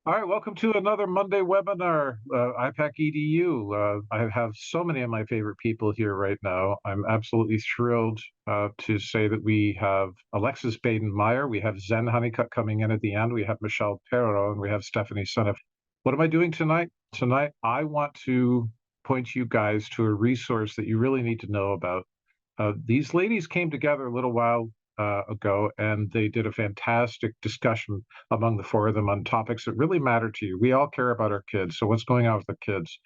All right, welcome to another Monday webinar, IPAC EDU. I have so many of my favorite people here right now. I'm absolutely thrilled to say that we have Alexis Baden-Meyer, we have Zen Honeycutt coming in at the end, we have Michelle Perro, and we have Stephanie Seneff. What am I doing tonight? Tonight, I want to point you guys to a resource that you really need to know about. These ladies came together a little while ago, and they did a fantastic discussion among the four of them on topics that really matter to you. We all care about our kids, so what's going on with the kids?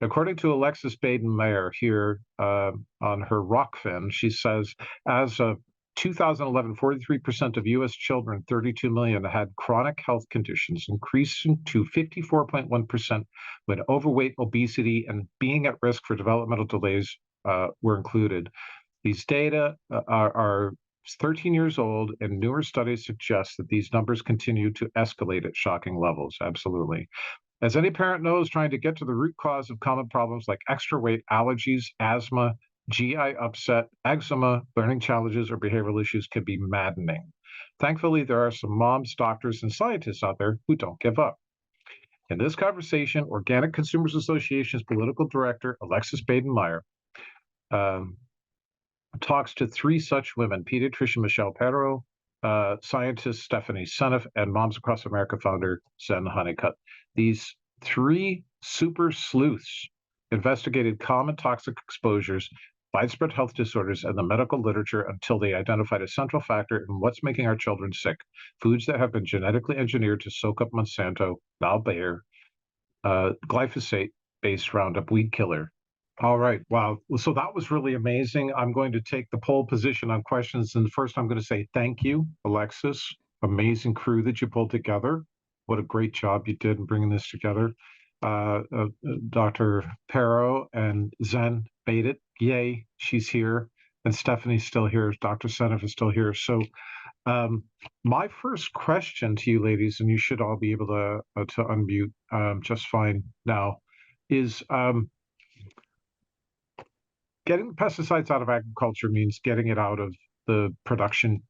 According to Alexis Baden-Meyer here on her Rockfin, she says, as of 2011, 43% of U.S. children, 32 million, had chronic health conditions, increasing to 54.1% when overweight, obesity, and being at risk for developmental delays were included. These data are 13 years old, and newer studies suggest that these numbers continue to escalate at shocking levels. Absolutely. As any parent knows, trying to get to the root cause of common problems like extra weight, allergies, asthma, GI upset, eczema, learning challenges, or behavioral issues can be maddening. Thankfully, there are some moms, doctors, and scientists out there who don't give up. In this conversation, Organic Consumers Association's political director, Alexis Baden-Meyer, um, talks to three such women: pediatrician Michelle Perro, scientist Stephanie Seneff, and Moms Across America founder Zen Honeycutt. These three super sleuths investigated common toxic exposures, widespread health disorders, and the medical literature until they identified a central factor in what's making our children sick: foods that have been genetically engineered to soak up Monsanto, now Bayer, glyphosate-based Roundup weed killer. All right. Wow. So that was really amazing. I'm going to take the pole position on questions. And first, I'm going to say thank you, Alexis. Amazing crew that you pulled together. What a great job you did in bringing this together. Dr. Perro and Zen made it. Yay, she's here. And Stephanie's still here. Dr. Seneff is still here. So my first question to you ladies, and you should all be able to unmute just fine now, is getting pesticides out of agriculture means getting it out of the production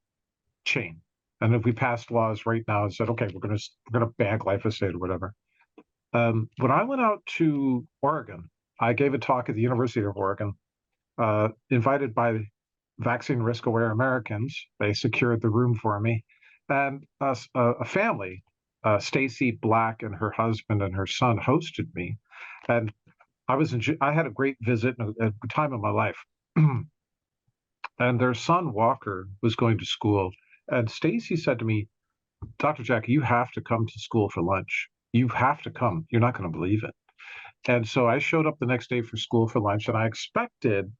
chain. And if we passed laws right now and said, okay, we're gonna ban glyphosate or whatever. When I went out to Oregon, I gave a talk at the University of Oregon, invited by vaccine risk aware Americans. They secured the room for me, and a family, Stacy Black and her husband and her son, hosted me, and I had a great visit and a time of my life. And their son Walker was going to school, and Stacy said to me, "Dr. Jack, you have to come to school for lunch. You have to come. You're not going to believe it." And so I showed up the next day for school for lunch, and I expected,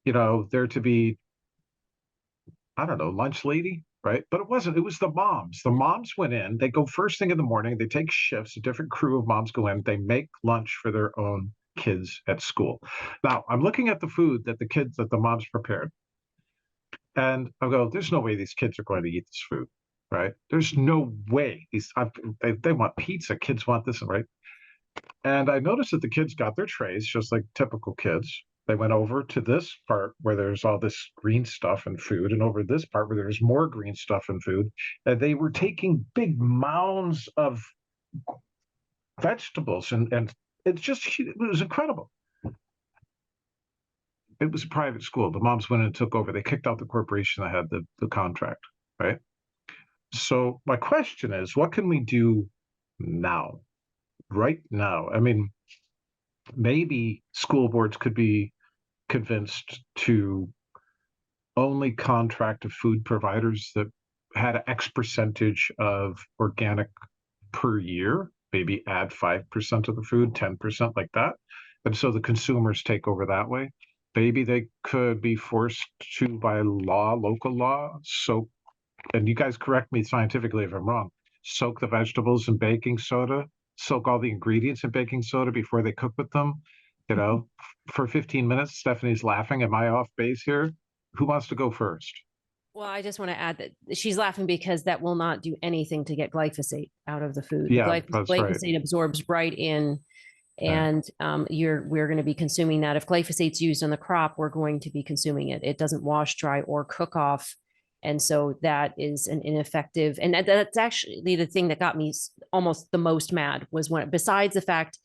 there to be, I don't know, lunch lady, right? But it wasn't. It was the moms. The moms went in. They go first thing in the morning. They take shifts. A different crew of moms go in. They make lunch for their own kids at school. Now, I'm looking at the food that the moms prepared, and I go, "There's no way these kids are going to eat this food, right? There's no way they want pizza. Kids want this, right?" And I noticed that the kids got their trays just like typical kids. They went over to this part where there's all this green stuff and food, and over this part where there's more green stuff and food. And they were taking big mounds of vegetables, and it was incredible. It was a private school. The moms went and took over. They kicked out the corporation that had the contract, right? So my question is, what can we do now? Right now? I mean, maybe school boards could be convinced to only contract to food providers that had X percentage of organic per year, maybe add 5% of the food, 10%, like that. And so the consumers take over that way. Maybe they could be forced to, by law, local law, soak, and you guys correct me scientifically if I'm wrong, soak the vegetables in baking soda, soak all the ingredients in baking soda before they cook with them, for 15 minutes. Stephanie's laughing. Am I off base here? Who wants to go first? Well, I just want to add that she's laughing because that will not do anything to get glyphosate out of the food. Yeah, that's right. Glyphosate absorbs right in, and we're going to be consuming that. If glyphosate's used on the crop, we're going to be consuming it. It doesn't wash, dry, or cook off And so that is an ineffective, and that's actually the thing that got me almost the most mad was when, besides the fact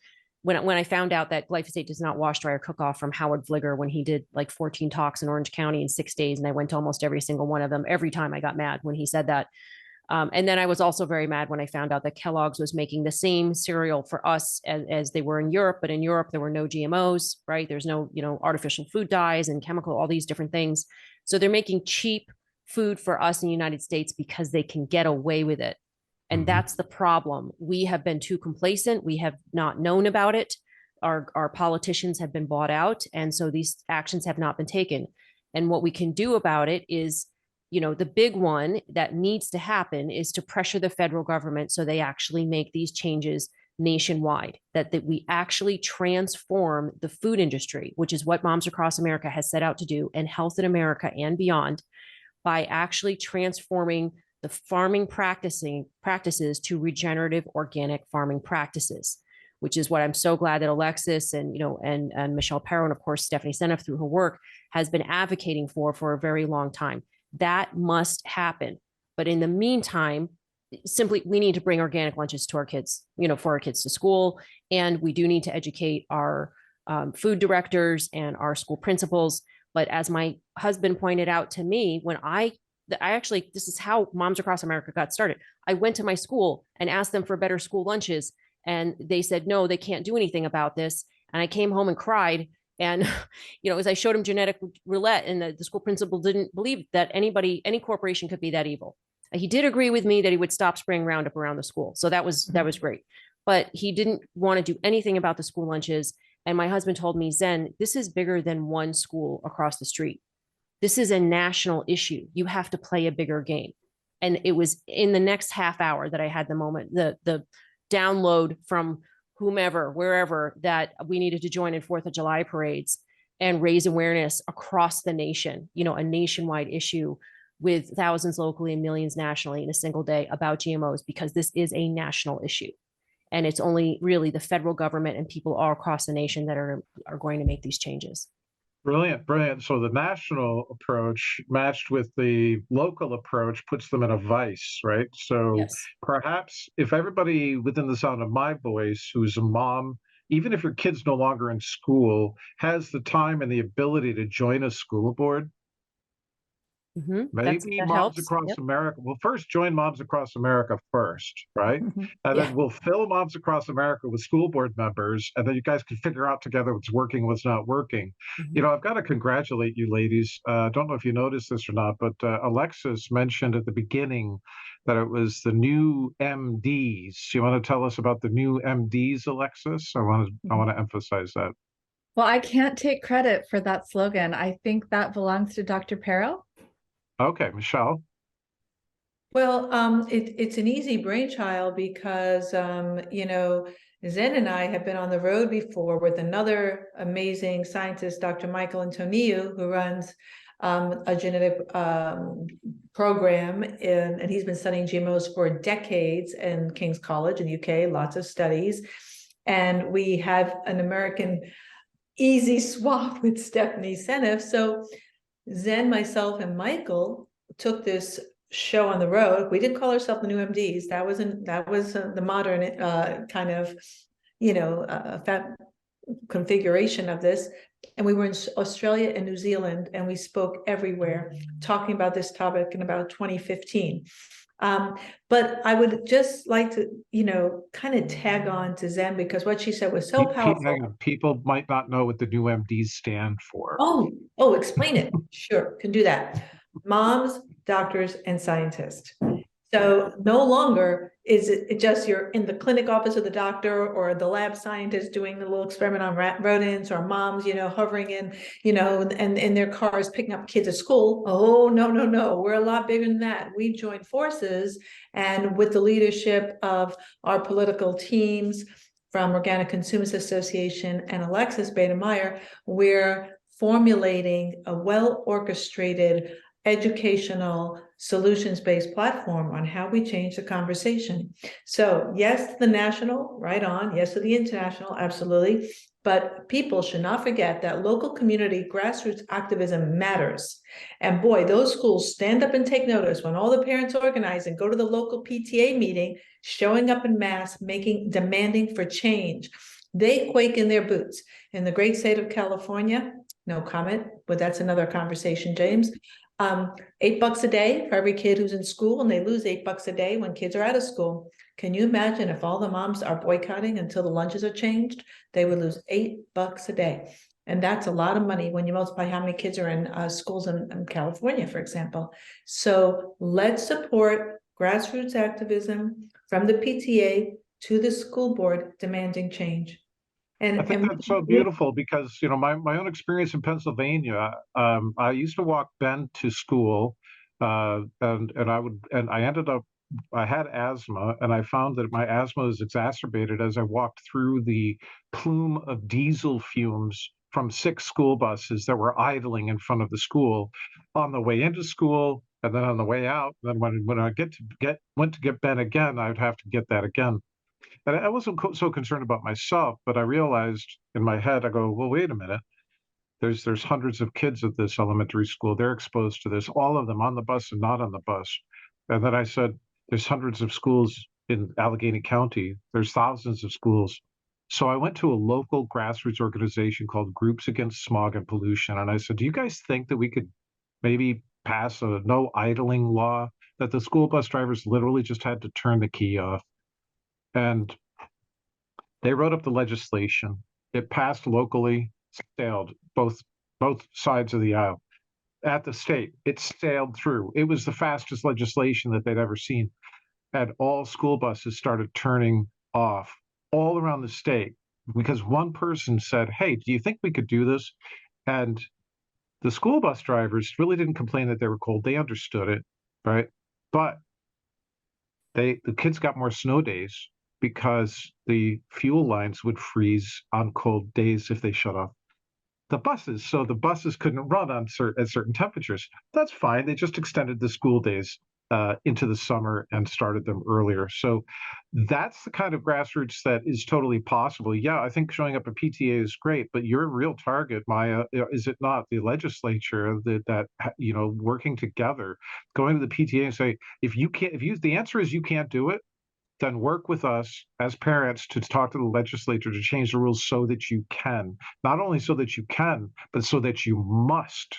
when I found out that glyphosate does not wash, dry, or cook off from Howard Vliger when he did like 14 talks in Orange County in 6 days, and I went to almost every single one of them. Every time I got mad when he said that. And then I was also very mad when I found out that Kellogg's was making the same cereal for us as they were in Europe, but in Europe there were no GMOs, right? There's no, artificial food dyes and chemical, all these different things. So they're making cheap food for us in the United States because they can get away with it. And that's the problem. We have been too complacent. We have not known about it. Our politicians have been bought out. And so these actions have not been taken. And what we can do about it is, the big one that needs to happen is to pressure the federal government so they actually make these changes nationwide, that we actually transform the food industry, which is what Moms Across America has set out to do, and Health in America and beyond, by actually transforming the farming practices to regenerative organic farming practices, which is what I'm so glad that Alexis and Michelle Perro, and of course Stephanie Seneff through her work has been advocating for a very long time. That must happen. But in the meantime, simply we need to bring organic lunches to our kids, for our kids to school. And we do need to educate our food directors and our school principals. But as my husband pointed out to me, when I actually, this is how Moms Across America got started. I went to my school and asked them for better school lunches. And they said, no, they can't do anything about this. And I came home and cried. And, as I showed him genetic roulette, and the school principal didn't believe that any corporation could be that evil. He did agree with me that he would stop spraying Roundup around the school. So that was great. But he didn't want to do anything about the school lunches. And my husband told me, Zen, this is bigger than one school across the street. This is a national issue. You have to play a bigger game. And it was in the next half hour that I had the moment, the download from whomever, wherever, that we needed to join in 4th of July parades and raise awareness across the nation, a nationwide issue with thousands locally and millions nationally in a single day about GMOs, because this is a national issue. And it's only really the federal government and people all across the nation that are going to make these changes. Brilliant, brilliant. So the national approach matched with the local approach puts them in a vice, right? So Yes. perhaps if everybody within the sound of my voice who's a mom, even if your kid's no longer in school, has the time and the ability to join a school board, maybe That Moms helps. Across Yep. America. Well, first join Moms Across America first, right? And Yeah. then we'll fill Moms Across America with school board members, and then you guys can figure out together what's working, what's not working. I've got to congratulate you ladies. I don't know if you noticed this or not, but Alexis mentioned at the beginning that it was the new MDs. You want to tell us about the new MDs, Alexis? I want to emphasize that. Well, I can't take credit for that slogan. I think that belongs to Dr. Perro. Okay, Michelle. Well, it's an easy brainchild because, Zen and I have been on the road before with another amazing scientist, Dr. Michael Antoniou, who runs a genetic program, and he's been studying GMOs for decades in King's College in the UK, lots of studies. And we have an American easy swap with Stephanie Seneff. So Zen, myself, and Michael took this show on the road. We did call ourselves the New MDs. That was the modern kind of configuration of this. And we were in Australia and New Zealand, and we spoke everywhere talking about this topic in about 2015. But I would just like to, kind of tag on to Zen, because what she said was so powerful. Hang on. People might not know what the new MDs stand for. Oh, explain it. Sure, can do that. Moms, doctors, and scientists. So no longer is it just you're in the clinic office of the doctor or the lab scientist doing a little experiment on rodents, or moms, hovering in, and in their cars picking up kids at school. Oh, no. We're a lot bigger than that. We joined forces, and with the leadership of our political teams from Organic Consumers Association and Alexis Beta-Meyer, we're formulating a well-orchestrated educational solutions-based platform on how we change the conversation. So yes, the national, right on. Yes, to the international, absolutely. But people should not forget that local community grassroots activism matters. And boy, those schools stand up and take notice when all the parents organize and go to the local PTA meeting, showing up in mass, demanding for change. They quake in their boots. In the great state of California, no comment, but that's another conversation, James. $8 a day for every kid who's in school, and they lose $8 a day when kids are out of school. Can you imagine if all the moms are boycotting until the lunches are changed? They would lose $8 a day. And that's a lot of money when you multiply how many kids are in schools in California, for example. So let's support grassroots activism from the PTA to the school board demanding change. I think that's so beautiful because, you know, my own experience in Pennsylvania, I used to walk Ben to school, and I ended up, I had asthma, and I found that my asthma was exacerbated as I walked through the plume of diesel fumes from 6 school buses that were idling in front of the school on the way into school, and then on the way out. Then when I went to get Ben again, I would have to get that again. And I wasn't so concerned about myself, but I realized in my head, I go, well, wait a minute. There's hundreds of kids at this elementary school. They're exposed to this, all of them on the bus and not on the bus. And then I said, there's hundreds of schools in Allegheny County. There's thousands of schools. So I went to a local grassroots organization called Groups Against Smog and Pollution. And I said, do you guys think that we could maybe pass a no idling law that the school bus drivers literally just had to turn the key off? And they wrote up the legislation. It passed locally, sailed both sides of the aisle. At the state, it sailed through. It was the fastest legislation that they'd ever seen. And all school buses started turning off all around the state because one person said, hey, do you think we could do this? And the school bus drivers really didn't complain that they were cold. They understood it, right? But the kids got more snow days because the fuel lines would freeze on cold days if they shut off the buses. So the buses couldn't run on at certain temperatures. That's fine. They just extended the school days into the summer and started them earlier. So that's the kind of grassroots that is totally possible. Yeah, I think showing up at PTA is great, but your real target, Maya, is it not the legislature that you know, working together, going to the PTA and say, the answer is you can't do it, then work with us as parents to talk to the legislature to change the rules so that you can. Not only so that you can, but so that you must.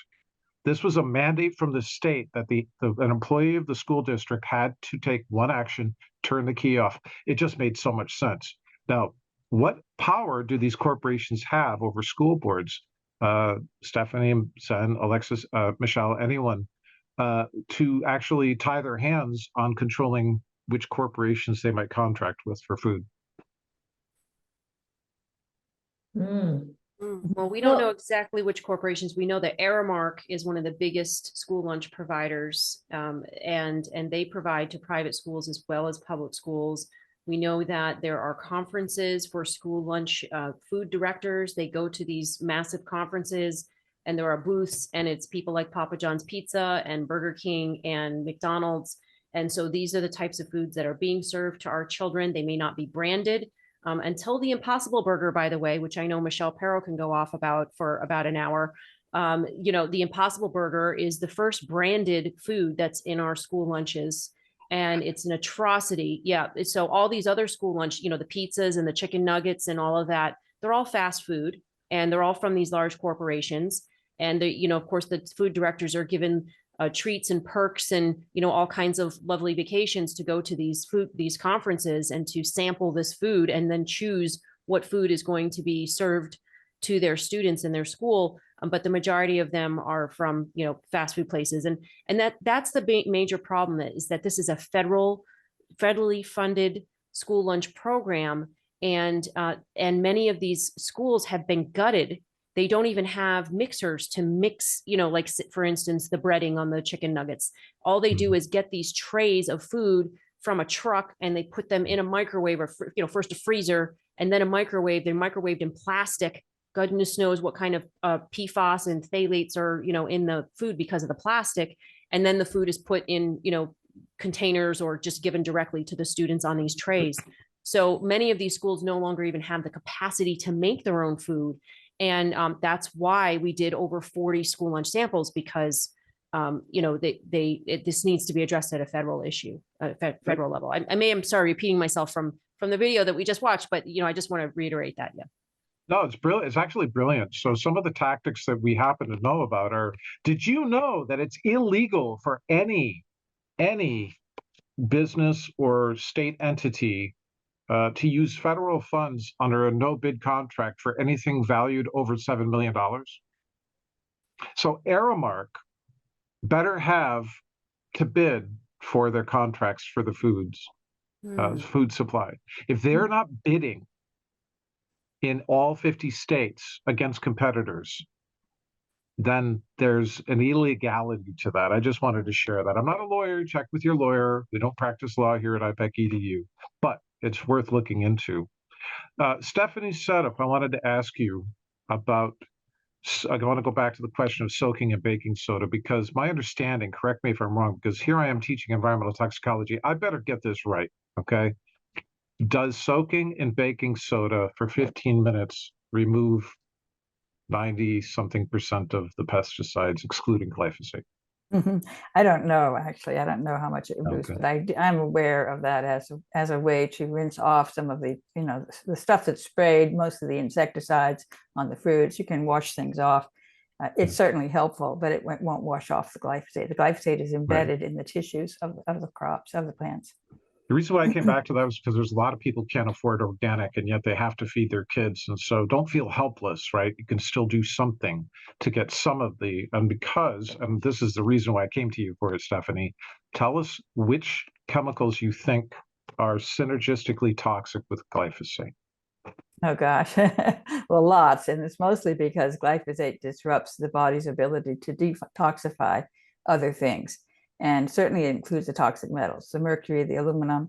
This was a mandate from the state that an employee of the school district had to take one action, turn the key off. It just made so much sense. Now, what power do these corporations have over school boards? Stephanie, Sen, Alexis, Michelle, anyone, to actually tie their hands on controlling which corporations they might contract with for food? Well, we don't know exactly which corporations. We know that Aramark is one of the biggest school lunch providers, and they provide to private schools as well as public schools. We know that there are conferences for school lunch food directors. They go to these massive conferences, and there are booths, and it's people like Papa John's Pizza and Burger King and McDonald's. And so these are the types of foods that are being served to our children. They may not be branded. Until the Impossible Burger, by the way, which I know Michelle Perro can go off about for about an hour. You know, the Impossible Burger is the first branded food that's in our school lunches, and it's an atrocity. Yeah, so all these other school lunch, you know, the pizzas and the chicken nuggets and all of that, they're all fast food, and they're all from these large corporations. And you know, of course, the food directors are given treats and perks and, you know, all kinds of lovely vacations to go to these conferences and to sample this food and then choose what food is going to be served to their students in their school. But the majority of them are from, you know, fast food places. And that's the major problem, is that this is a federally funded school lunch program. And many of these schools have been gutted. They don't even have mixers to mix, you know, like, for instance, the breading on the chicken nuggets. All they do is get these trays of food from a truck and they put them in a microwave, or, you know, first a freezer and then a microwave. They're microwaved in plastic. Goodness knows what kind of PFAS and phthalates are, you know, in the food because of the plastic. And then the food is put in, you know, containers or just given directly to the students on these trays. So many of these schools no longer even have the capacity to make their own food. And that's why we did over 40 school lunch samples, because this needs to be addressed at a federal issue, federal level. I'm sorry, repeating myself from the video that we just watched, but I just want to reiterate that. Yeah. No, it's brilliant. It's actually brilliant. So some of the tactics that we happen to know about are, did you know that it's illegal for any business or state entity to use federal funds under a no-bid contract for anything valued over $7 million? So Aramark better have to bid for their contracts for the food supply. If they're not bidding in all 50 states against competitors, then there's an illegality to that. I just wanted to share that. I'm not a lawyer. Check with your lawyer. We don't practice law here at IPEC EDU, but it's worth looking into. Stephanie Setup, I wanted to ask you about, I want to go back to the question of soaking and baking soda, because my understanding, correct me if I'm wrong, because here I am teaching environmental toxicology. I better get this right, okay? Does soaking in baking soda for 15 minutes remove 90-something% of the pesticides, excluding glyphosate? I don't know, actually. I don't know how much it removes, Okay. but I'm aware of that as a way to rinse off some of the, the stuff that's sprayed, most of the insecticides on the fruits. You can wash things off. It's certainly helpful, but it won't wash off the glyphosate. The glyphosate is embedded in the tissues of the crops, of the plants. The reason why I came back to that was because there's a lot of people can't afford organic, and yet they have to feed their kids. And so don't feel helpless, right? You can still do something to get some of the, and this is the reason why I came to you for it, Stephanie, tell us which chemicals you think are synergistically toxic with glyphosate. Oh gosh, well, lots. And it's mostly because glyphosate disrupts the body's ability to detoxify other things. And certainly it includes the toxic metals, the mercury, the aluminum.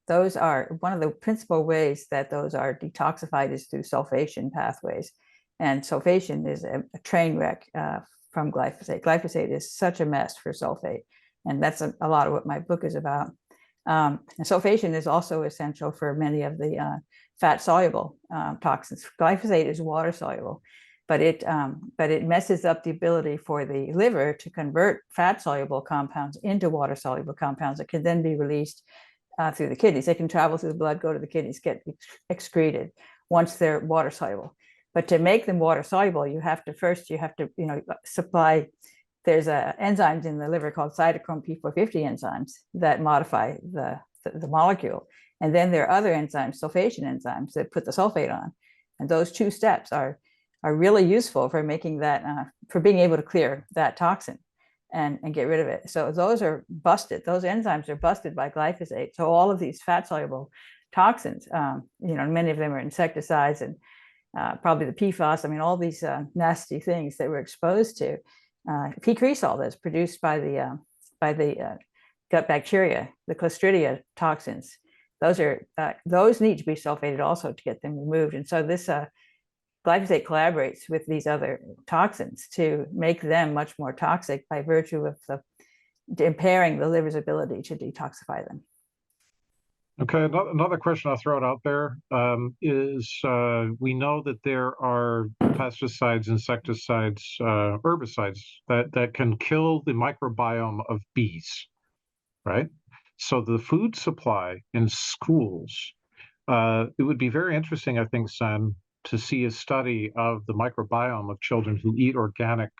Those are one of the principal ways that those are detoxified is through sulfation pathways. And sulfation is a train wreck from glyphosate. Glyphosate is such a mess for sulfate. And that's a lot of what my book is about. And sulfation is also essential for many of the fat-soluble toxins. Glyphosate is water-soluble, but it messes up the ability for the liver to convert fat-soluble compounds into water-soluble compounds that can then be released through the kidneys. They can travel through the blood, go to the kidneys, get excreted once they're water-soluble. But to make them water-soluble, you have to supply. There's enzymes in the liver called cytochrome P450 enzymes that modify the molecule. And then there are other enzymes, sulfation enzymes, that put the sulfate on. And those two steps are really useful for making that, for being able to clear that toxin and get rid of it. So those are busted. Those enzymes are busted by glyphosate. So all of these fat-soluble toxins, many of them are insecticides and probably the PFAS. I mean, all these nasty things that we're exposed to. P. cresol that's produced by the gut bacteria, the Clostridia toxins. Those need to be sulfated also to get them removed. And so this glyphosate collaborates with these other toxins to make them much more toxic by virtue of impairing the liver's ability to detoxify them. Okay, another question I'll throw it out there is we know that there are pesticides, insecticides, herbicides that can kill the microbiome of bees, right? So the food supply in schools, it would be very interesting, I think, Sen, to see a study of the microbiome of children who eat organic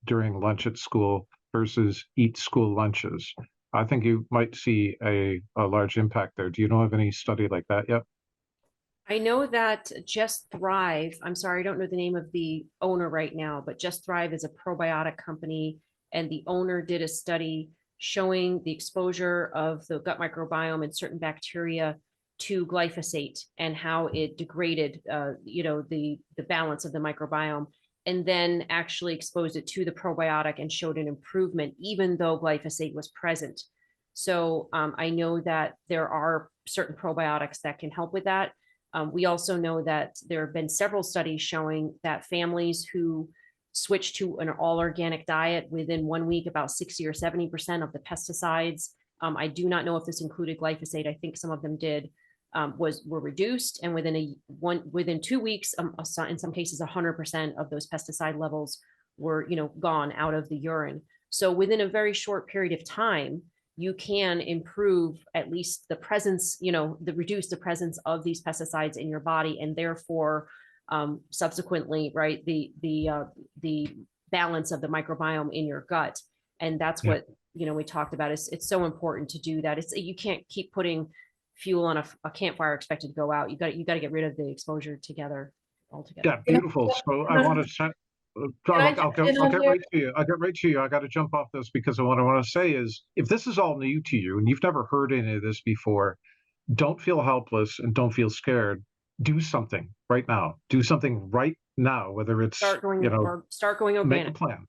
during lunch at school versus eat school lunches. I think you might see a large impact there. Do you know of any study like that yet? I know that Just Thrive, I'm sorry, I don't know the name of the owner right now, but Just Thrive is a probiotic company, and the owner did a study showing the exposure of the gut microbiome and certain bacteria to glyphosate and how it degraded, the balance of the microbiome, and then actually exposed it to the probiotic and showed an improvement, even though glyphosate was present. So I know that there are certain probiotics that can help with that. We also know that there have been several studies showing that families who switch to an all organic diet within 1 week, about 60 or 70% of the pesticides. I do not know if this included glyphosate. I think some of them did. were reduced, and within 2 weeks, in some cases, 100% of those pesticide levels were, gone out of the urine. So within a very short period of time, you can improve at least the presence, reduce the presence of these pesticides in your body, and therefore, subsequently, right, the balance of the microbiome in your gut. And that's what, we talked about. It's so important to do that. You can't keep putting fuel on a campfire expected to go out. You got to get rid of the exposure altogether. Yeah, beautiful. So I want to send. I'll get right to you. I'll get right to you. I got to jump off this because what I want to say is, if this is all new to you and you've never heard any of this before, don't feel helpless and don't feel scared. Do something right now. Do something right now. Whether it's start going organic. Make a plan.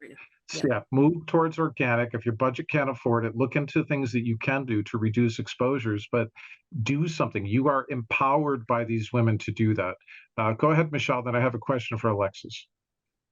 Yeah, move towards organic. If your budget can't afford it, look into things that you can do to reduce exposures, but do something. You are empowered by these women to do that. Go ahead, Michelle. Then I have a question for Alexis.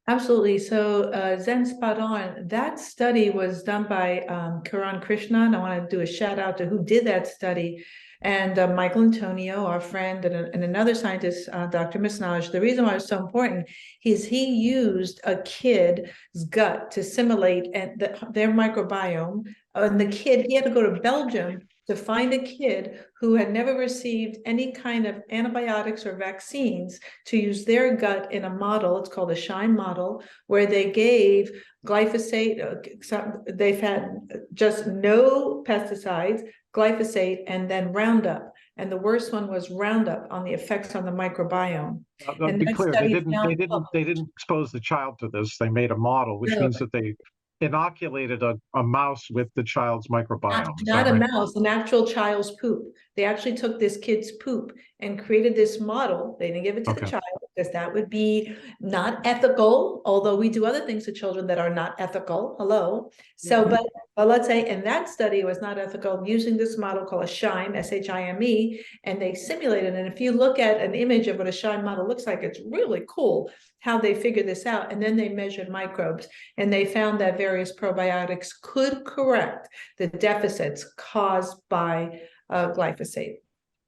Absolutely. So Zen spot on. That study was done by Kiran Krishnan. I want to do a shout out to who did that study. And Michael Antonio, our friend, and another scientist, Dr. Misnaj. The reason why it's so important is he used a kid's gut to simulate their microbiome. And the kid, he had to go to Belgium to find a kid who had never received any kind of antibiotics or vaccines to use their gut in a model. It's called a SHINE model, where they gave glyphosate. They've had just no pesticides, glyphosate, and then Roundup. And the worst one was Roundup on the effects on the microbiome. And be clear, they didn't expose the child to this. They made a model, which means that they inoculated a mouse with the child's microbiome. Not a mouse, an actual child's poop. They actually took this kid's poop and created this model. They didn't give it to the child because that would be not ethical, although we do other things to children that are not ethical. Hello. So, but let's say in that study, it was not ethical using this model called a SHIME, S-H-I-M-E, and they simulated. And if you look at an image of what a SHIME model looks like, it's really cool how they figured this out. And then they measured microbes, and they found that various probiotics could correct the deficits caused by glyphosate.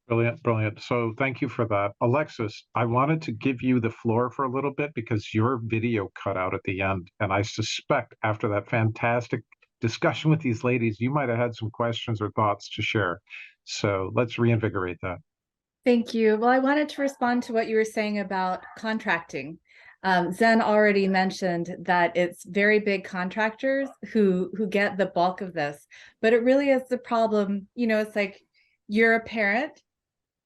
Brilliant, brilliant. So thank you for that. Alexis, I wanted to give you the floor for a little bit because your video cut out at the end. And I suspect after that fantastic discussion with these ladies, you might have had some questions or thoughts to share. So let's reinvigorate that. Thank you. Well, I wanted to respond to what you were saying about contracting. Zen already mentioned that it's very big contractors who get the bulk of this, but it really is the problem. It's like you're a parent,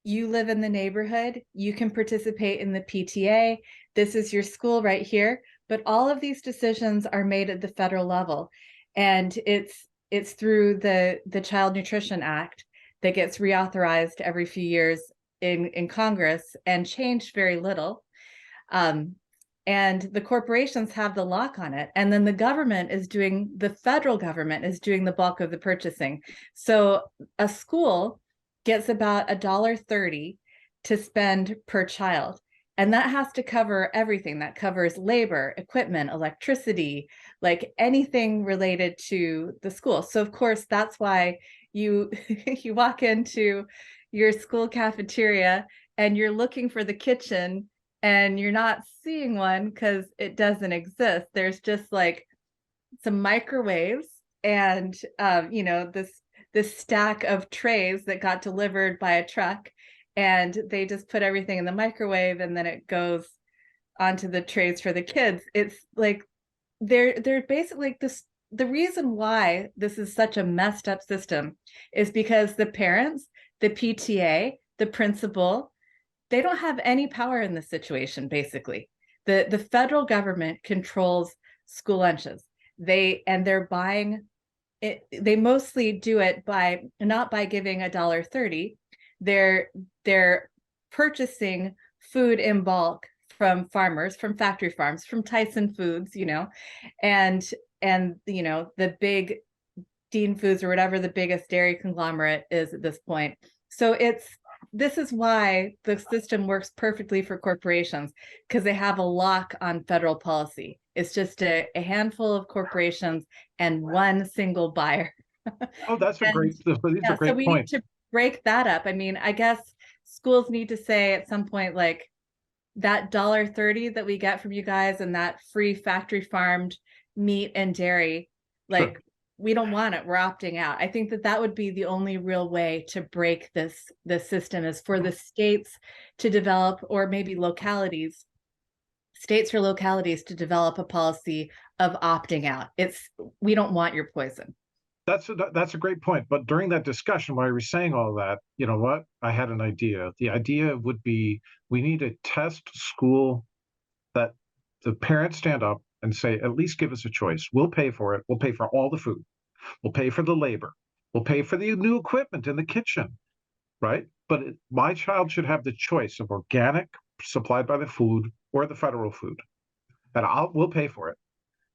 you live in the neighborhood, you can participate in the PTA. This is your school right here, but all of these decisions are made at the federal level, and it's through the Child Nutrition Act that gets reauthorized every few years in Congress and changed very little. And the corporations have the lock on it. And then the federal government is doing the bulk of the purchasing. So a school gets about $1.30 to spend per child. And that has to cover everything. That covers labor, equipment, electricity, like anything related to the school. So of course, that's why you walk into your school cafeteria and you're looking for the kitchen, and you're not seeing one because it doesn't exist. There's just like some microwaves and this stack of trays that got delivered by a truck, and they just put everything in the microwave and then it goes onto the trays for the kids. It's like they're basically this. The reason why this is such a messed up system is because the parents, the PTA, the principal, they don't have any power in this situation. Basically, the federal government controls school lunches. They're buying it. They mostly do it not by giving $1.30. They're purchasing food in bulk from farmers, from factory farms, from Tyson Foods, and the big Dean Foods or whatever the biggest dairy conglomerate is at this point. So this is why the system works perfectly for corporations, because they have a lock on federal policy. It's just a handful of corporations and one single buyer. Oh, that's a great So we point. need to break that up. I mean, I guess schools need to say at some point, like, that $1.30 that we get from you guys and that free factory farmed meat and dairy, like, Sure. we don't want it, we're opting out. I think that that would be the only real way to break this system, is for the states to develop, or maybe localities, states or localities to develop a policy of opting out. We don't want your poison. That's a great point. But during that discussion, while I was saying all that, you know what? I had an idea. The idea would be we need a test school that the parents stand up and say, at least give us a choice. We'll pay for it. We'll pay for all the food. We'll pay for the labor. We'll pay for the new equipment in the kitchen, right? But my child should have the choice of organic supplied by the food or the federal food, and we'll pay for it.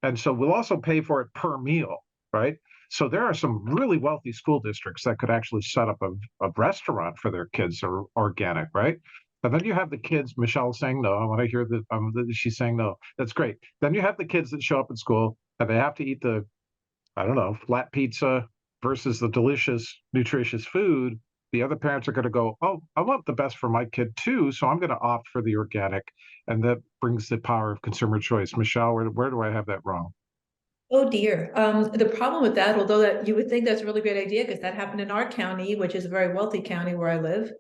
And so we'll also pay for it per meal, right? So there are some really wealthy school districts that could actually set up a restaurant for their kids that are organic, right? And then you have the kids, Michelle saying no. I want to hear that she's saying no. That's great. Then you have the kids that show up at school and they have to eat the, I don't know, flat pizza versus the delicious, nutritious food. The other parents are going to go, oh, I want the best for my kid too, so I'm going to opt for the organic. And that brings the power of consumer choice. Michelle, where do I have that wrong? Oh dear. The problem with that, although that you would think that's a really great idea, because that happened in our county, which is a very wealthy county where I live,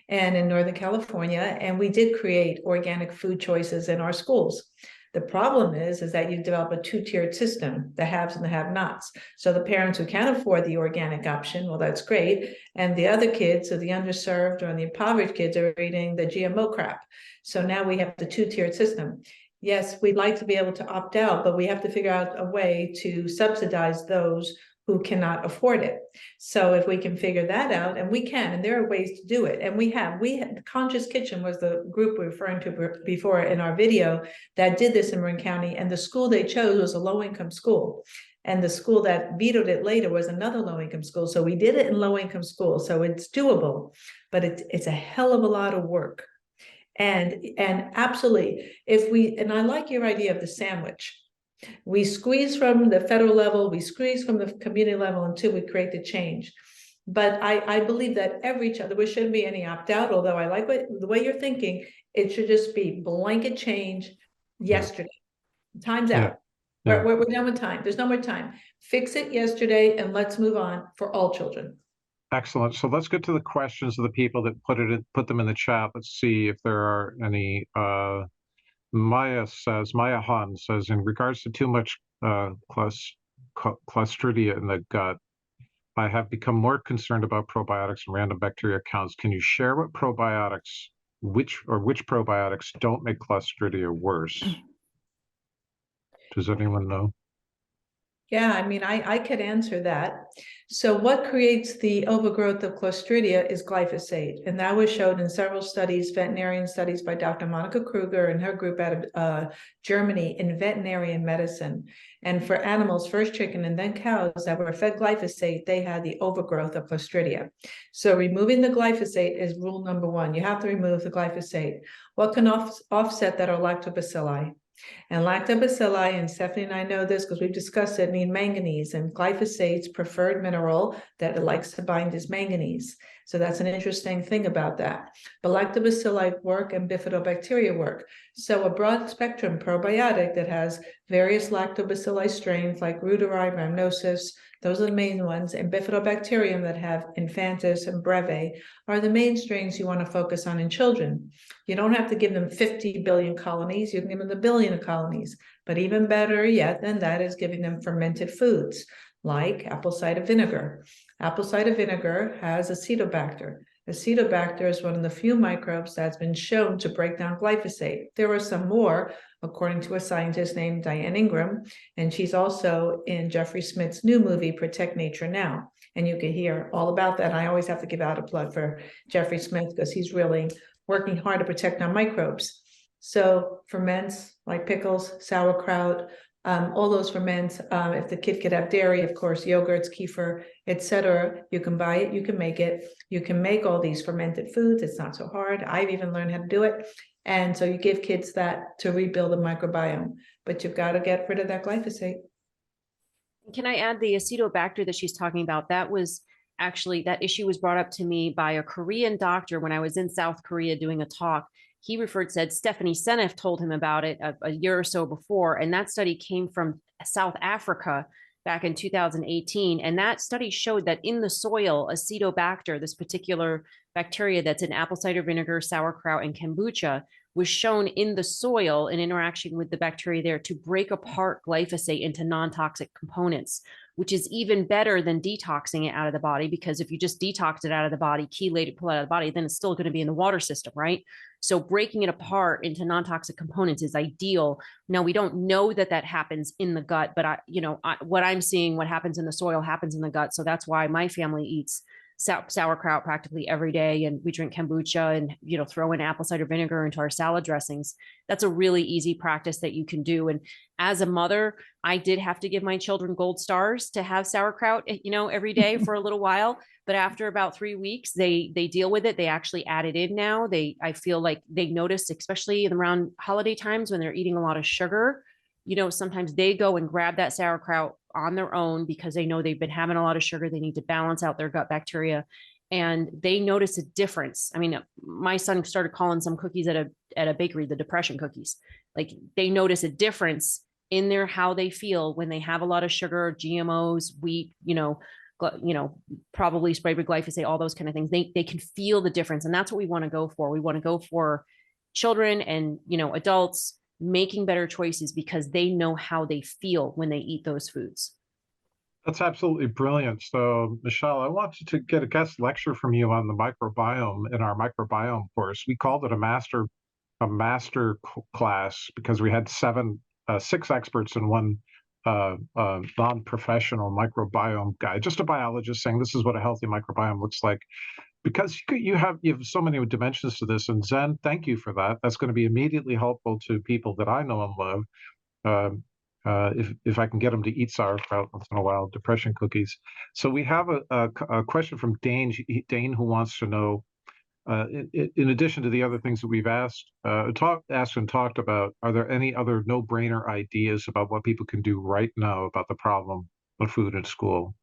and in Northern California, and we did create organic food choices in our schools. The problem is that you develop a two-tiered system, the haves and the have-nots. So the parents who can afford the organic option, well, that's great. And the other kids, so the underserved or the impoverished kids, are eating the GMO crap. So now we have the two-tiered system. Yes, we'd like to be able to opt out, but we have to figure out a way to subsidize those who cannot afford it. So if we can figure that out, and we can, and there are ways to do it. And we had Conscious Kitchen was the group we were referring to before in our video that did this in Marin County, and the school they chose was a low-income school. And the school that vetoed it later was another low-income school. So we did it in low-income schools. So it's doable, but it's a hell of a lot of work. And absolutely, and I like your idea of the sandwich. We squeeze from the federal level, we squeeze from the community level until we create the change. But I believe that every child, there shouldn't be any opt-out, although I like the way you're thinking. It should just be blanket change yesterday. Time's out. Yeah. We're done with time. There's no more time. Fix it yesterday and let's move on for all children. Excellent. So let's get to the questions of the people that put them in the chat. Let's see if there are any. Maya Han says, in regards to too much Clostridia in the gut, I have become more concerned about probiotics and random bacteria counts. Can you share what probiotics, which probiotics don't make Clostridia worse? Does anyone know? Yeah, I mean, I could answer that. So what creates the overgrowth of Clostridia is glyphosate. And that was shown in several studies, veterinarian studies by Dr. Monica Kruger and her group out of Germany in veterinarian medicine. And for animals, first chicken and then cows that were fed glyphosate, they had the overgrowth of Clostridia. So removing the glyphosate is rule number one. You have to remove the glyphosate. What can offset that are lactobacilli? And lactobacilli, and Stephanie and I know this because we've discussed it, need manganese, and glyphosate's preferred mineral that it likes to bind is manganese. So that's an interesting thing about that. But lactobacilli work and bifidobacteria work. So a broad spectrum probiotic that has various lactobacilli strains like reuteri, rhamnosus, those are the main ones, and bifidobacterium that have infantis and breve are the main strains you want to focus on in children. You don't have to give them 50 billion colonies, you can give them 1 billion of colonies. But even better yet than that is giving them fermented foods like apple cider vinegar. Apple cider vinegar has Acetobacter. Acetobacter is one of the few microbes that's been shown to break down glyphosate. There are some more, according to a scientist named Diane Ingram, and she's also in Jeffrey Smith's new movie, Protect Nature Now. And you can hear all about that. I always have to give out a plug for Jeffrey Smith because he's really working hard to protect our microbes. So ferments like pickles, sauerkraut, all those ferments, if the kid could have dairy, of course, yogurts, kefir, etc. You can buy it, you can make it. You can make all these fermented foods. It's not so hard. I've even learned how to do it. And so you give kids that to rebuild the microbiome, but you've got to get rid of that glyphosate. Can I add the Acetobacter that she's talking about? That was actually, that issue was brought up to me by a Korean doctor when I was in South Korea doing a talk. He said Stephanie Seneff told him about it a year or so before. And that study came from South Africa back in 2018. And that study showed that in the soil, Acetobacter, this particular bacteria that's in apple cider vinegar, sauerkraut, and kombucha, was shown in the soil in interaction with the bacteria there to break apart glyphosate into non-toxic components, which is even better than detoxing it out of the body, because if you just detox it out of the body, chelate it, pull it out of the body, then it's still going to be in the water system, right? So breaking it apart into non-toxic components is ideal. Now, we don't know that that happens in the gut, but what I'm seeing, what happens in the soil happens in the gut. So that's why my family eats sauerkraut practically every day, and we drink kombucha and throw in apple cider vinegar into our salad dressings. That's a really easy practice that you can do. And as a mother, I did have to give my children gold stars to have sauerkraut every day for a little while, but after about 3 weeks they deal with it. They actually add it in now. I feel like they notice, especially around holiday times when they're eating a lot of sugar, sometimes they go and grab that sauerkraut on their own because they know they've been having a lot of sugar. They need to balance out their gut bacteria, and they notice a difference. I mean, my son started calling some cookies at a bakery the depression cookies. Like, they notice a difference in their how they feel when they have a lot of sugar, GMOs, wheat, probably sprayed with glyphosate, all those kind of things. They can feel the difference, and that's what we want to go for. We want to go for children and adults making better choices because they know how they feel when they eat those foods. That's absolutely brilliant. So, Michelle, I wanted to get a guest lecture from you on the microbiome in our microbiome course. We called it a master class because we had 6 experts and one non-professional microbiome guy, just a biologist, saying this is what a healthy microbiome looks like. Because you have so many dimensions to this, and Zen, thank you for that. That's going to be immediately helpful to people that I know and love. If I can get them to eat sauerkraut once in a while, depression cookies. So we have a question from Dane, who wants to know, in addition to the other things that we've asked and talked about, are there any other no-brainer ideas about what people can do right now about the problem of food in school?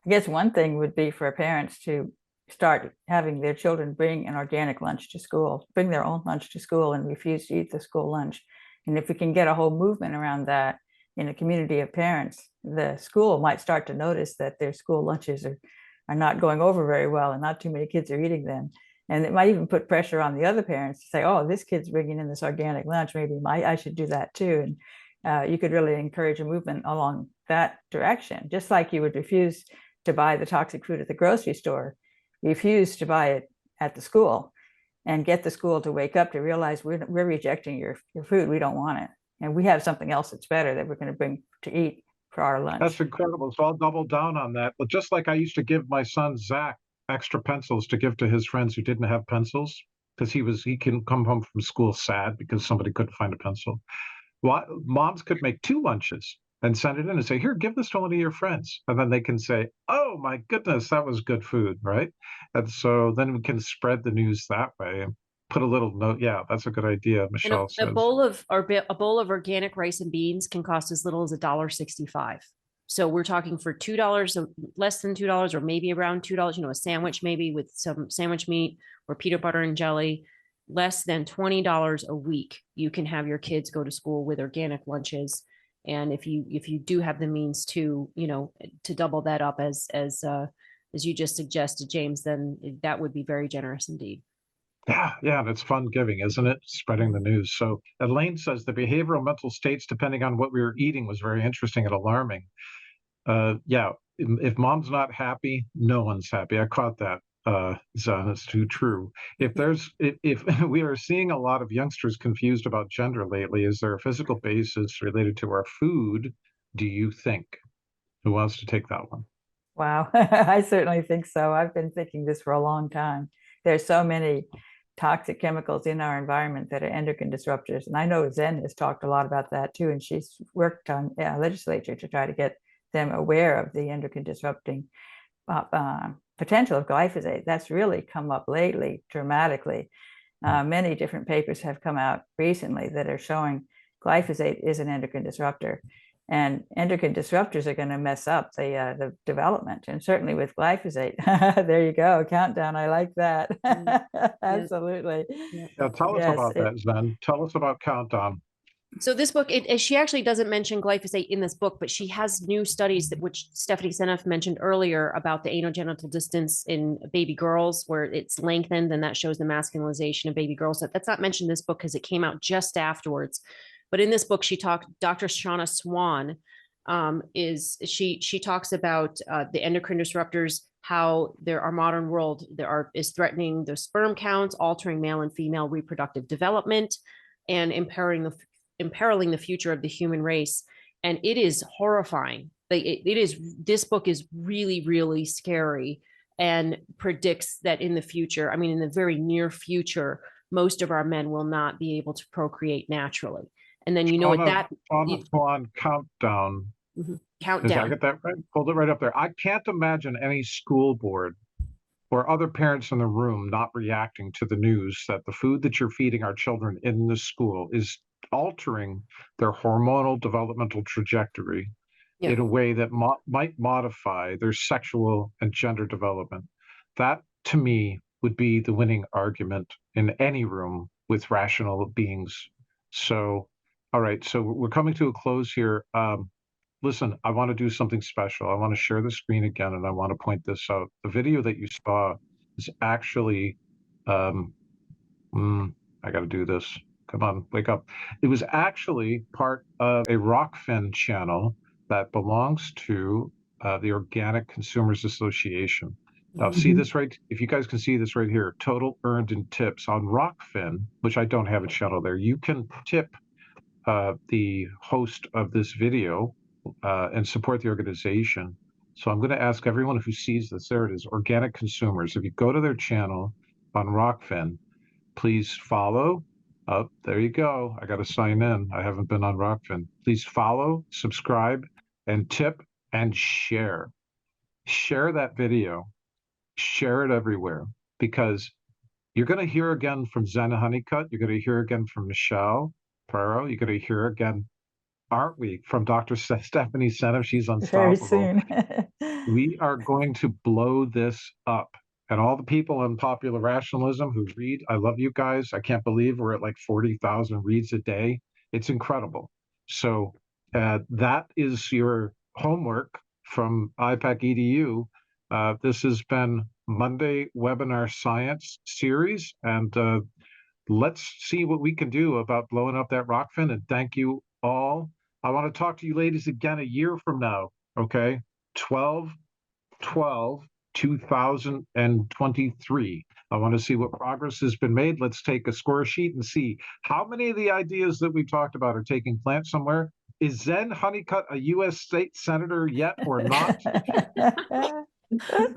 I guess one thing would be for parents to start having their children bring an organic lunch to school, bring their own lunch to school and refuse to eat the school lunch. And if we can get a whole movement around that in a community of parents, the school might start to notice that their school lunches are not going over very well and not too many kids are eating them. And it might even put pressure on the other parents to say, oh, this kid's bringing in this organic lunch, maybe I should do that too. And you could really encourage a movement along that direction, just like you would refuse to buy the toxic food at the grocery store, refuse to buy it at the school, and get the school to wake up to realize we're rejecting your food. We don't want it. And we have something else that's better that we're going to bring to eat for our lunch. That's incredible. So I'll double down on that. But just like I used to give my son, Zach, extra pencils to give to his friends who didn't have pencils, because he can come home from school sad because somebody couldn't find a pencil. Well, moms could make 2 lunches and send it in and say, here, give this to one of your friends. And then they can say, oh, my goodness, that was good food, right? And so then we can spread the news that way and put a little note. Yeah, that's a good idea, Michelle says. A bowl of organic rice and beans can cost as little as $1.65. So we're talking for $2, so less than $2, or maybe around $2, a sandwich maybe with some sandwich meat or peanut butter and jelly, less than $20 a week. You can have your kids go to school with organic lunches. And if you do have the means to double that up as you just suggested, James, then that would be very generous indeed. Yeah, and it's fun giving, isn't it? Spreading the news. So Elaine says the behavioral mental states, depending on what we were eating, was very interesting and alarming. Yeah, if mom's not happy, no one's happy. I caught that. Zan, it's too true. If we are seeing a lot of youngsters confused about gender lately, is there a physical basis related to our food, do you think? Who wants to take that one? Wow, I certainly think so. I've been thinking this for a long time. There's so many toxic chemicals in our environment that are endocrine disruptors. And I know Zen has talked a lot about that too. And she's worked on legislature to try to get them aware of the endocrine disrupting potential of glyphosate. That's really come up lately dramatically. Many different papers have come out recently that are showing glyphosate is an endocrine disruptor. And endocrine disruptors are going to mess up the development. And certainly with glyphosate, there you go, countdown. I like that. Absolutely. Yeah, tell us Yes, about that, Zen. Tell us about Countdown. So this book, she actually doesn't mention glyphosate in this book, but she has new studies that which Stephanie Seneff mentioned earlier about the anogenital distance in baby girls, where it's lengthened, and that shows the masculinization of baby girls. That's not mentioned in this book because it came out just afterwards. But in this book, Dr. Shauna Swan she talks about the endocrine disruptors, how our modern world is threatening the sperm counts, altering male and female reproductive development, and imperiling the future of the human race. And it is horrifying. This book is really, really scary and predicts that in the future, I mean, in the very near future, most of our men will not be able to procreate naturally. And then, on Countdown. Countdown. Did I get that right? Hold it right up there. I can't imagine any school board or other parents in the room not reacting to the news that the food that you're feeding our children in the school is altering their hormonal developmental trajectory in a way that might modify their sexual and gender development. That, to me, would be the winning argument in any room with rational beings. So, all right, so we're coming to a close here. Listen, I want to do something special. I want to share the screen again, and I want to point this out. The video that you saw is actually, I got to do this. Come on, wake up. It was actually part of a Rockfin channel that belongs to the Organic Consumers Association. Now, see this right? If you guys can see this right here, total earned in tips on Rockfin, which I don't have a channel there. You can tip the host of this video and support the organization. So I'm going to ask everyone who sees this, there it is, Organic Consumers. If you go to their channel on Rockfin, please follow. Oh, there you go. I got to sign in. I haven't been on Rockfin. Please follow, subscribe, and tip and share. Share that video. Share it everywhere, because you're going to hear again from Zen Honeycutt. You're going to hear again from Michelle Perro. You're going to hear again, aren't we, from Dr. Stephanie Seneff. She's unstoppable. Very soon. We are going to blow this up. And all the people on Popular Rationalism who read, I love you guys. I can't believe we're at like 40,000 reads a day. It's incredible. So that is your homework from IPAC EDU. This has been Monday Webinar Science Series, and let's see what we can do about blowing up that Rockfin. And thank you all. I want to talk to you ladies again a year from now, okay? 12/12/2023. I want to see what progress has been made. Let's take a score sheet and see how many of the ideas that we talked about are taking plant somewhere. Is Zen Honeycutt a U.S. state senator yet or not? Am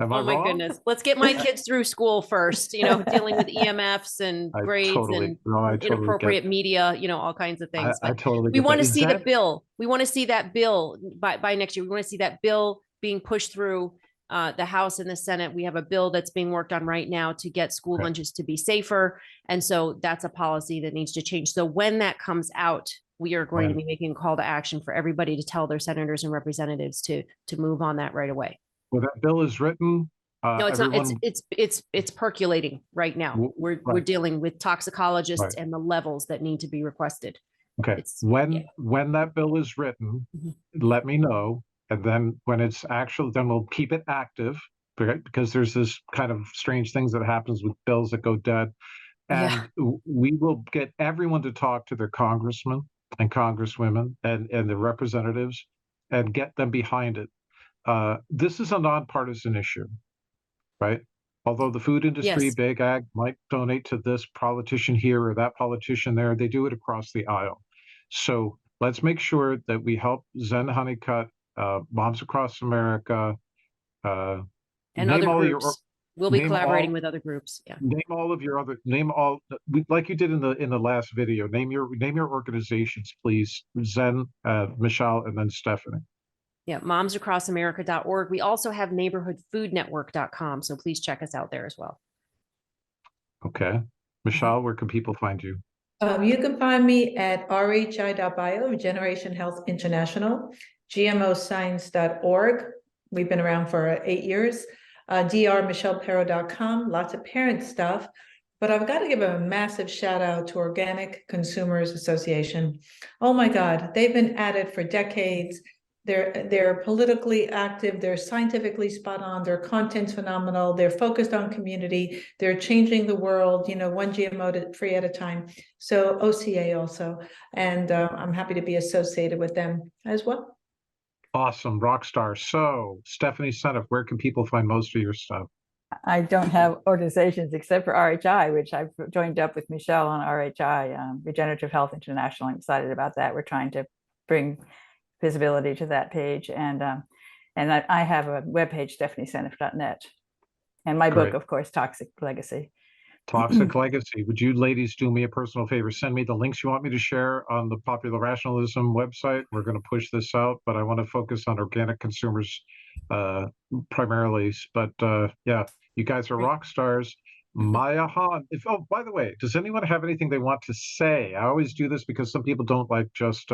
I Oh my wrong? goodness. Let's get my kids through school first, dealing with EMFs and grades and inappropriate media, all kinds of things. I totally we want to see the bill. We want to see that bill by next year. We want to see that bill being pushed through the House and the Senate. We have a bill that's being worked on right now to get school lunches to be safer. And so that's a policy that needs to change. So when that comes out, we are going to be making a call to action for everybody to tell their senators and representatives to move on that right away. Well, that bill is written. No, it's not. It's percolating right now. We're dealing with toxicologists and the levels that need to be requested. Okay. When that bill is written, let me know. And then when it's actually, then we'll keep it active, because there's this kind of strange things that happens with bills that go dead. And we will get everyone to talk to their congressmen and congresswomen and the representatives and get them behind it. This is a nonpartisan issue, right? Although the food industry, big ag, might donate to this politician here or that politician there, they do it across the aisle. So let's make sure that we help Zen Honeycutt, Moms Across America, and other groups. We'll be collaborating with other groups. Yeah. Name all, like you did in the last video. Name your organizations, please. Zen, Michelle, and then Stephanie. Yeah, momsacrossamerica.org. We also have neighborhoodfoodnetwork.com. So please check us out there as well. Okay. Michelle, where can people find you? You can find me at rhi.bio, Regeneration Health International, gmoscience.org. We've been around for 8 years. drmichellepero.com, lots of parent stuff. But I've got to give a massive shout out to Organic Consumers Association. Oh my God, they've been at it for decades. They're politically active, they're scientifically spot on, their content's phenomenal, they're focused on community, they're changing the world, one GMO free at a time. So OCA also, and I'm happy to be associated with them as well. Awesome, rock star. So, Stephanie Seneff, where can people find most of your stuff? I don't have organizations except for RHI, which I've joined up with Michelle on RHI, Regenerative Health International. I'm excited about that. We're trying to bring visibility to that page. And I have a webpage, stephanieseneff.net. And my book, Great. of course, Toxic Legacy. Toxic Legacy. Would you ladies do me a personal favor? Send me the links you want me to share on the Popular Rationalism website. We're going to push this out, but I want to focus on organic consumers primarily. But yeah, you guys are rock stars. Maya Han. Oh, by the way, does anyone have anything they want to say? I always do this because some people don't like just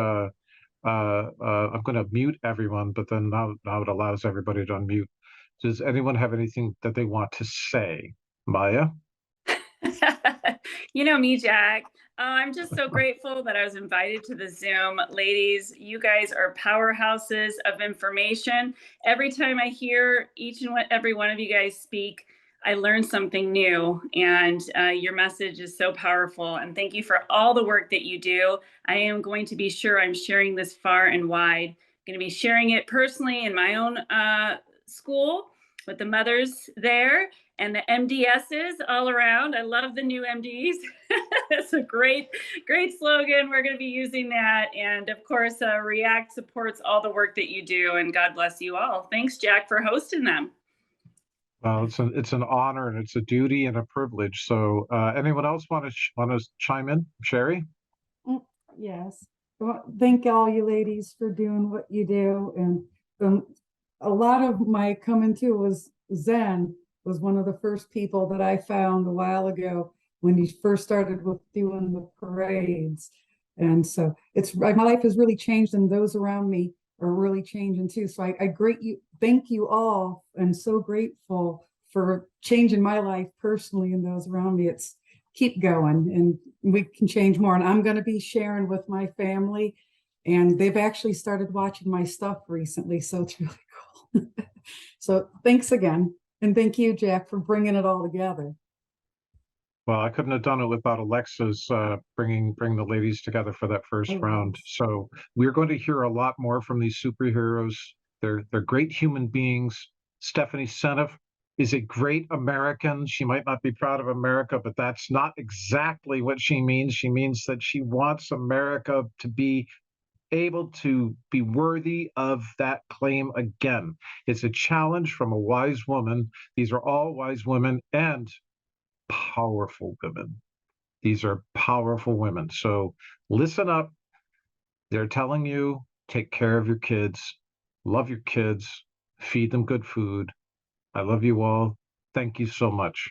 I'm going to mute everyone, but then now it allows everybody to unmute. Does anyone have anything that they want to say? Maya? You know me, Jack. I'm just so grateful that I was invited to the Zoom. Ladies, you guys are powerhouses of information. Every time I hear each and every one of you guys speak, I learn something new, and your message is so powerful. And thank you for all the work that you do. I am going to be sure I'm sharing this far and wide. I'm going to be sharing it personally in my own school with the mothers there and the MDSs all around. I love the new MDs. That's a great slogan. We're going to be using that. And of course, React supports all the work that you do, and God bless you all. Thanks, Jack, for hosting them. Well, it's an honor and it's a duty and a privilege. So, anyone else want to chime in? Sherry? Yes. Well, thank all you ladies for doing what you do. And a lot of my coming to was Zen was one of the first people that I found a while ago when he first started with doing the parades. And so my life has really changed, and those around me are really changing too. So thank you all, and so grateful for changing my life personally and those around me. It's keep going, and we can change more. And I'm going to be sharing with my family, and they've actually started watching my stuff recently. So it's really cool. So thanks again. And thank you, Jack, for bringing it all together. Well, I couldn't have done it without Alexa's bring the ladies together for that first round. So we're going to hear a lot more from these superheroes. They're great human beings. Stephanie Seneff is a great American. She might not be proud of America, but that's not exactly what she means. She means that she wants America to be able to be worthy of that claim again. It's a challenge from a wise woman. These are all wise women and powerful women. These are powerful women. So listen up. They're telling you, take care of your kids, love your kids, feed them good food. I love you all. Thank you so much.